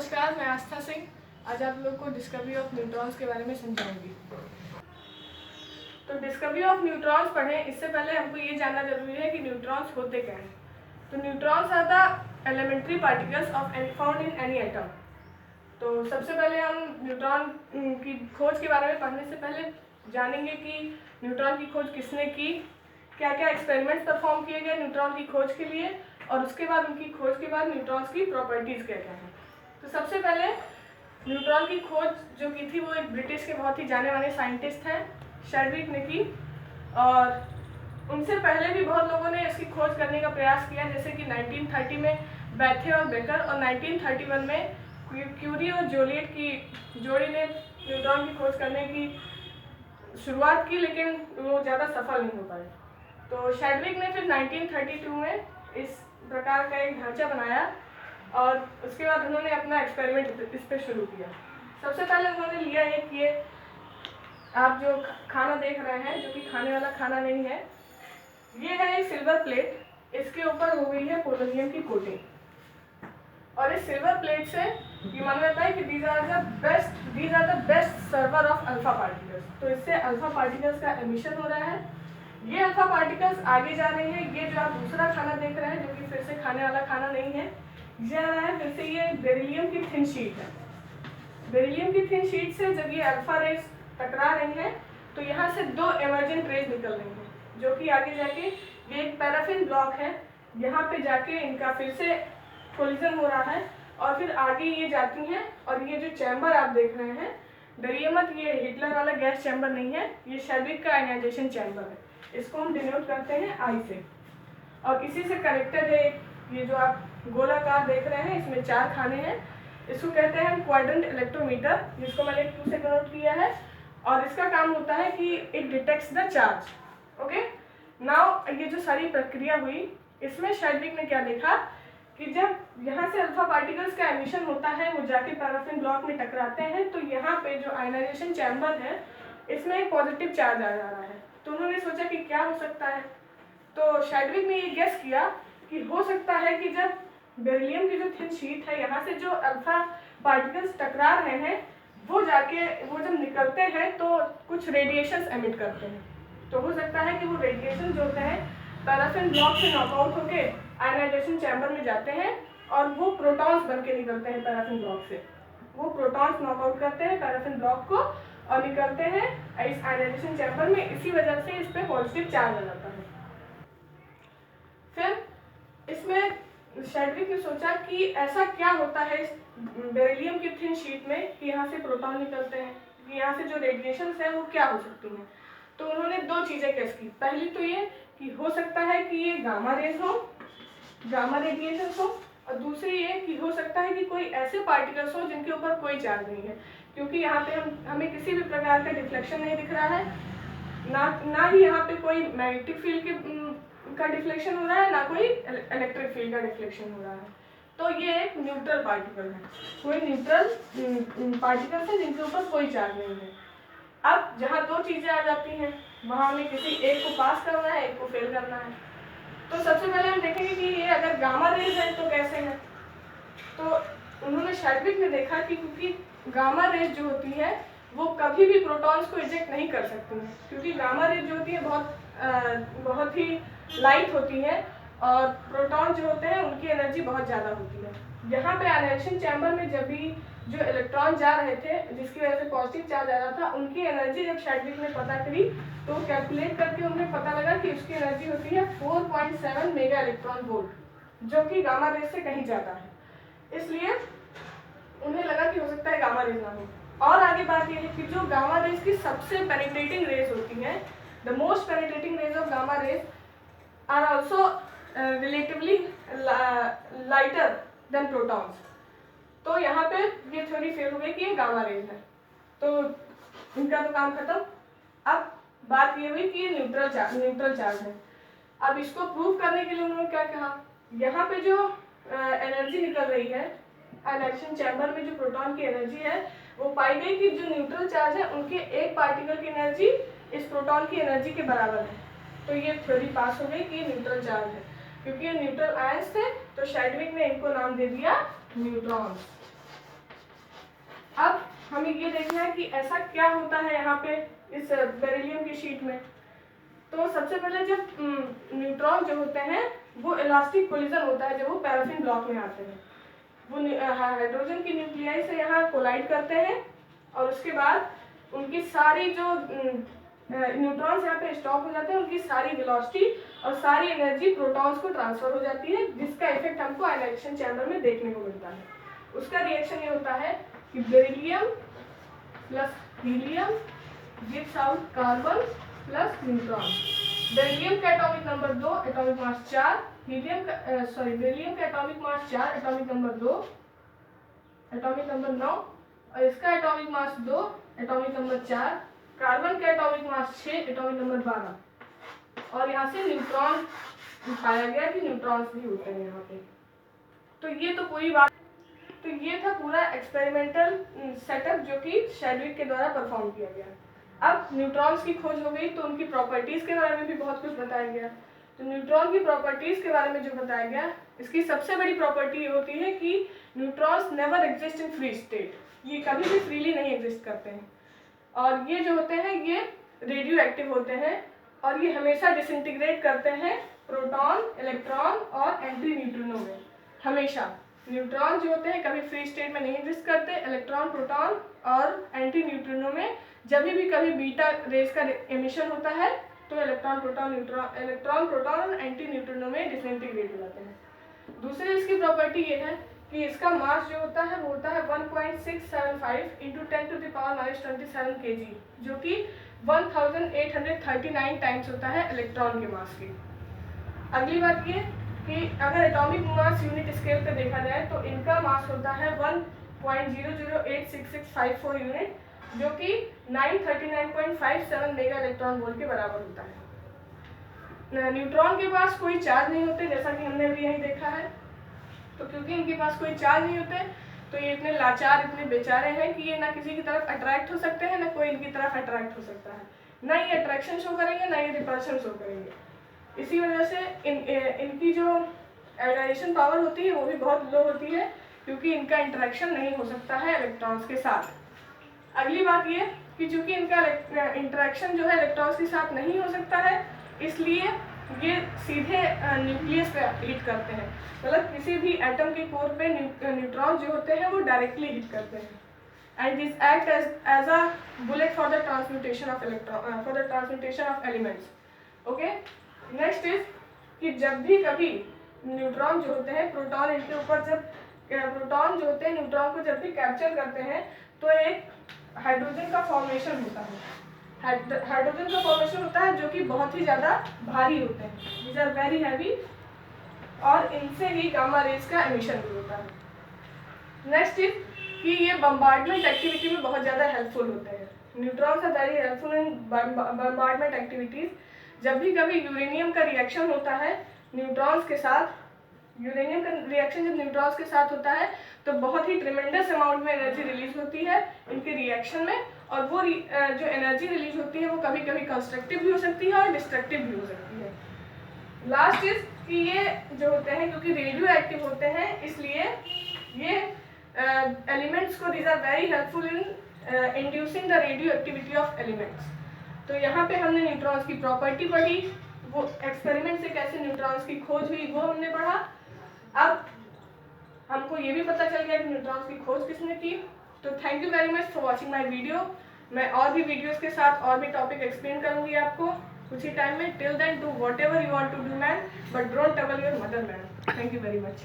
नमस्कार, मैं आस्था सिंह। आज आप लोग को डिस्कवरी ऑफ न्यूट्रॉन्स के बारे में समझाऊंगी। तो डिस्कवरी ऑफ न्यूट्रॉन्स पढ़ें इससे पहले हमको ये जानना जरूरी है कि न्यूट्रॉन्स होते क्या हैं। तो neutrons are the elementary particles of found in any atom. तो सबसे पहले हम न्यूट्रॉन की खोज के बारे में पढ़ने से पहले जानेंगे कि न्यूट्रॉन की खोज किसने की, क्या क्या एक्सपेरिमेंट्स परफॉर्म किए गए न्यूट्रॉन की खोज के लिए, और उसके बाद उनकी खोज के बाद न्यूट्रॉन्स की प्रॉपर्टीज़ क्या क्या हैं। तो सबसे पहले न्यूट्रॉन की खोज जो की थी वो एक ब्रिटिश के बहुत ही जाने माने साइंटिस्ट हैं, शैडविक ने की। और उनसे पहले भी बहुत लोगों ने इसकी खोज करने का प्रयास किया, जैसे कि 1930 में बैथे और बेकर, और 1931 में क्यूरी और जोलियट की जोड़ी ने न्यूट्रॉन की खोज करने की शुरुआत की, लेकिन वो ज़्यादा सफल नहीं हो पाए। तो शैडविक ने फिर 1932 में इस प्रकार का एक ढांचा बनाया और उसके बाद उन्होंने अपना एक्सपेरिमेंट इस पर शुरू किया। सबसे पहले उन्होंने लिया एक, ये आप जो खाना देख रहे हैं, जो कि खाने वाला खाना नहीं है, ये है एक सिल्वर प्लेट। इसके ऊपर हो गई है पोलोनियम की कोटिंग, और इस सिल्वर प्लेट से ये माना जाता है कि these are the best server of alpha particles. तो इससे अल्फा पार्टिकल्स का एमिशन हो रहा है। ये अल्फा पार्टिकल्स आगे जा रहे हैं। ये जो आप दूसरा खाना देख रहे हैं, जो कि फिर से खाने वाला खाना नहीं है, ये आ रहा है फिर से, ये बेरिलियम की थिन शीट है। बेरिलियम की थिन शीट से जब ये अल्फा रेस टकरा रही हैं तो यहाँ से दो एमर्जेंट रेज निकल रही हैं, जो कि आगे जाके ये एक पैराफिन ब्लॉक है, यहाँ पे जाके इनका फिर से कोलिजन हो रहा है और फिर आगे ये जाती हैं। और ये जो चैम्बर आप देख रहे हैं, डरिए मत, ये हिटलर वाला गैस चैम्बर नहीं है, ये शैडविक का आयनाइजेशन चैम्बर है। इसको हम डिनोट करते हैं आई से, और इसी से कनेक्टेड है ये जो आप गोलाकार देख रहे हैं, इसमें 4 खाने हैं। इसको कहते हैं हम क्वाड्रेंट इलेक्ट्रोमीटर, जिसको मैंने Q से डिनोट किया है, और इसका काम होता है कि it detects the charge. Okay, now ये जो सारी प्रक्रिया हुई, इसमें शैडविक ने क्या देखा कि जब यहाँ से अल्फा पार्टिकल्स का एमिशन होता है, वो जाके पैराफिन ब्लॉक में टकराते हैं, तो यहाँ पे जो आयनाइजेशन चैम्बर है, इसमें एक पॉजिटिव चार्ज आ जा रहा है। तो उन्होंने सोचा कि क्या हो सकता है। तो शैडविक ने ये गेस किया कि हो सकता है कि जब बेरिलियम की जो थिन शीट है, यहाँ से जो अल्फा पार्टिकल्स टकरा रहे हैं, वो जब निकलते हैं तो कुछ रेडिएशंस एमिट करते हैं। तो हो सकता है कि वो रेडिएशन जो होते हैं पैराफिन ब्लॉक से नॉकआउट होके आयनाइजेशन चैम्बर में जाते हैं, और वो प्रोटॉन्स बन के निकलते हैं पैराफिन ब्लॉक से। वो प्रोटॉन्स नॉकआउट करते हैं पैराफिन ब्लॉक को और निकलते हैं इस आयनाइजेशन चैम्बर में। इसी वजह से इस पर पॉजिटिव चार्ज आ जाता है। फिर इसमें शैडविक ने सोचा कि ऐसा क्या होता है इस बेरिलियम की थिन शीट में कि यहाँ से प्रोटॉन निकलते हैं, कि यहाँ से जो रेडिएशंस है वो क्या हो सकती हैं। तो उन्होंने 2 चीज़ें गेस की। पहली तो ये कि हो सकता है कि ये गामा रेज हो, गामा रेडिएशंस हो, और दूसरी ये कि हो सकता है कि कोई ऐसे पार्टिकल्स हो जिनके ऊपर कोई चार्ज नहीं है, क्योंकि यहाँ पे हमें किसी भी प्रकार का डिफ्लेक्शन नहीं दिख रहा है, ना ही यहाँ पे कोई मैग्नेटिक फील्ड का डिफ्लेक्शन हो रहा है, ना कोई इलेक्ट्रिक फील्ड का डिफ्लेक्शन हो रहा है। तो ये एक न्यूट्रल पार्टिकल है, कोई न्यूट्रल पार्टिकल्स है जिनके ऊपर कोई चार्ज नहीं है। अब जहाँ 2 चीज़ें आ जाती हैं, वहाँ हमें किसी एक को पास करना है, एक को फेल करना है। तो सबसे पहले हम देखेंगे कि ये अगर गामा रेज है तो कैसे है। तो उन्होंने शैडविक ने देखा कि क्योंकि गामा रेज जो होती है वो कभी भी प्रोटॉन्स को इजेक्ट नहीं कर सकती हैं, क्योंकि गामा रेज जो होती है बहुत ही लाइट होती है, और प्रोटॉन जो होते हैं उनकी एनर्जी बहुत ज़्यादा होती है। यहाँ पे आयनाइजेशन चैम्बर में जब भी जो इलेक्ट्रॉन जा रहे थे, जिसकी वजह से पॉजिटिव चार्ज आ रहा था, उनकी एनर्जी जब शैडविक ने पता करी तो कैलकुलेट करके उन्हें पता लगा कि उसकी एनर्जी होती है 4.7 मेगा इलेक्ट्रॉन वोल्ट, जो कि गामा रेज से कहीं ज़्यादा है। इसलिए उन्हें लगा कि हो सकता है गामा रेज ना हो। और आगे बात यह है कि जो गामा रेज की सबसे पेनिट्रेटिंग रेज होती हैं, the most penetrating rays of gamma rays are also relatively lighter than protons. तो यहाँ पे ये थ्योरी फेल हो गई कि ये गामा रेज है, तो इनका तो काम खत्म। अब बात ये हुई कि ये न्यूट्रल चार्ज है। अब इसको प्रूव करने के लिए उन्होंने क्या कहा, यहाँ पे जो एनर्जी निकल रही है आयनाइजेशन चैम्बर में, जो प्रोटॉन की एनर्जी है, वो पाई गई कि जो न्यूट्रल चार्ज है उनके एक पार्टिकल की एनर्जी इस प्रोटॉन की एनर्जी के बराबर है। तो ये थ्योरी पास हो गई कि ये न्यूट्रल चार्ज है। क्योंकि ये न्यूट्रल आयंस थे तो शैडविक ने इनको नाम दे दिया न्यूट्रॉन्स। अब हमें ये देखना है कि ऐसा क्या होता है यहाँ पे इस बेरिलियम की शीट में। तो सबसे पहले जब न्यूट्रॉन जो होते हैं वो इलास्टिक कोलिजन होता है जब वो पैराफिन ब्लॉक में आते हैं। वो हाइड्रोजन की न्यूक्लियाई से यहाँ कोलाइड करते हैं और उसके बाद उनकी सारी जो न्यूट्रॉन्स यहाँ पे स्टॉक हो जाते हैं, उनकी सारी वेलोसिटी और सारी एनर्जी प्रोटॉन्स को ट्रांसफर हो जाती है, जिसका इफेक्ट हमको आयनाइजेशन चैम्बर में देखने को मिलता है। उसका रिएक्शन ये होता है कि beryllium plus helium gives out carbon plus neutron. Beryllium का atomic number 2, atomic mass 4, beryllium का atomic mass 4, atomic number 2, atomic number 9 और इसका एटॉमिक मास 2, एटॉमिक नंबर 4, कार्बन का एटॉमिक मास 6, एटॉमिक नंबर 12 और यहाँ से न्यूट्रॉन पाया गया कि न्यूट्रॉन्स भी होते हैं यहाँ पे। तो ये तो पूरी बात, तो ये था पूरा एक्सपेरिमेंटल सेटअप जो कि शैडविक के द्वारा परफॉर्म किया गया। अब न्यूट्रॉन्स की खोज हो गई तो उनकी प्रॉपर्टीज के बारे में भी बहुत कुछ बताया गया। तो न्यूट्रॉन की प्रॉपर्टीज के बारे में जो बताया गया, इसकी सबसे बड़ी प्रॉपर्टी ये होती है कि neutrons never exist in free state, ये कभी भी फ्रीली नहीं एग्जिस्ट करते हैं और ये जो होते हैं ये रेडियो एक्टिव होते हैं और ये हमेशा डिसइंटीग्रेट करते हैं प्रोटॉन, इलेक्ट्रॉन और एंटी न्यूट्रिनो में। हमेशा न्यूट्रॉन जो होते हैं कभी फ्री स्टेट में नहीं एग्जिस्ट करते, इलेक्ट्रॉन, प्रोटॉन और एंटी न्यूट्रिनो में जब भी कभी बीटा रेज का एमिशन होता है तो इलेक्ट्रॉन, प्रोटॉन और एंटी न्यूट्रिनो में डिसइंटीग्रेट हो जाते हैं। दूसरी इसकी प्रॉपर्टी ये है कि इसका मास जो होता है वो होता है 1.675 इंटू 10⁻⁻27 kg, जो कि 1839 टाइम्स होता है इलेक्ट्रॉन के मास की। अगली बात ये कि अगर एटॉमिक मास यूनिट स्केल पे देखा जाए तो इनका मास होता है 1.00866654 यूनिट, जो कि 939.57 मेगा इलेक्ट्रॉन वोल्ट के बराबर होता है। न्यूट्रॉन के पास कोई चार्ज नहीं होते, जैसा कि हमने अभी यही देखा है। तो क्योंकि इनके पास कोई चार्ज नहीं होते तो ये इतने लाचार, इतने बेचारे हैं कि ये ना किसी की तरफ अट्रैक्ट हो सकते हैं, ना कोई इनकी तरफ अट्रैक्ट हो सकता है। ना ये अट्रैक्शन शो करेंगे, ना ये रिपल्शन शो करेंगे। इसी वजह से इनकी जो आयोनाइजेशन पावर होती है वो भी बहुत लो होती है, क्योंकि इनका इंटरेक्शन नहीं हो सकता है इलेक्ट्रॉन्स के साथ। अगली बात ये कि चूंकि इनका इंटरेक्शन जो है इलेक्ट्रॉन्स के साथ नहीं हो सकता है, इसलिए ये सीधे न्यूक्लियस पे हिट करते हैं। मतलब किसी भी एटम के कोर पे न्यूट्रॉन जो होते हैं वो डायरेक्टली हिट करते हैं and this act as a bullet for the transmutation of elements. Okay, next is कि जब भी कभी न्यूट्रॉन जो होते हैं प्रोटॉन इनके ऊपर प्रोटॉन जो होते हैं न्यूट्रॉन को जब भी कैप्चर करते हैं तो एक हाइड्रोजन का फॉर्मेशन होता है। हाइड्रोजन का फॉर्मेशन होता है जो कि बहुत ही ज़्यादा भारी होते हैं, दीज आर वेरी हैवी, और इनसे ही गामा रेज का एमिशन भी होता है। नेक्स्ट इज कि ये बम्बार्डमेंट एक्टिविटी में बहुत ज़्यादा हेल्पफुल होते हैं। Neutrons are very helpful in bombardment activities. जब भी कभी यूरेनियम का रिएक्शन होता है न्यूट्रॉन्स के साथ, यूरेनियम का रिएक्शन जब न्यूट्रॉन्स के साथ होता है तो बहुत ही ट्रिमेंडस अमाउंट में एनर्जी रिलीज होती है इनके रिएक्शन में, और वो जो एनर्जी रिलीज होती है वो कभी कभी कंस्ट्रक्टिव भी हो सकती है और डिस्ट्रक्टिव भी हो सकती है। लास्ट इज कि ये जो होते हैं क्योंकि रेडियो एक्टिव होते हैं, इसलिए ये एलिमेंट्स को, these are very helpful in inducing the radioactivity of elements. तो यहाँ पे हमने न्यूट्रॉन्स की प्रॉपर्टी पढ़ी, वो एक्सपेरिमेंट से कैसे न्यूट्रॉन्स की खोज हुई वो हमने पढ़ा। अब हमको ये भी पता चल गया कि न्यूट्रॉन्स की खोज किसने की। तो thank you very much for watching my video. मैं और भी वीडियोस के साथ और भी टॉपिक एक्सप्लेन करूंगी आपको कुछ ही टाइम में। Till then do whatever you want to do man, but don't trouble your mother man. Thank you very much.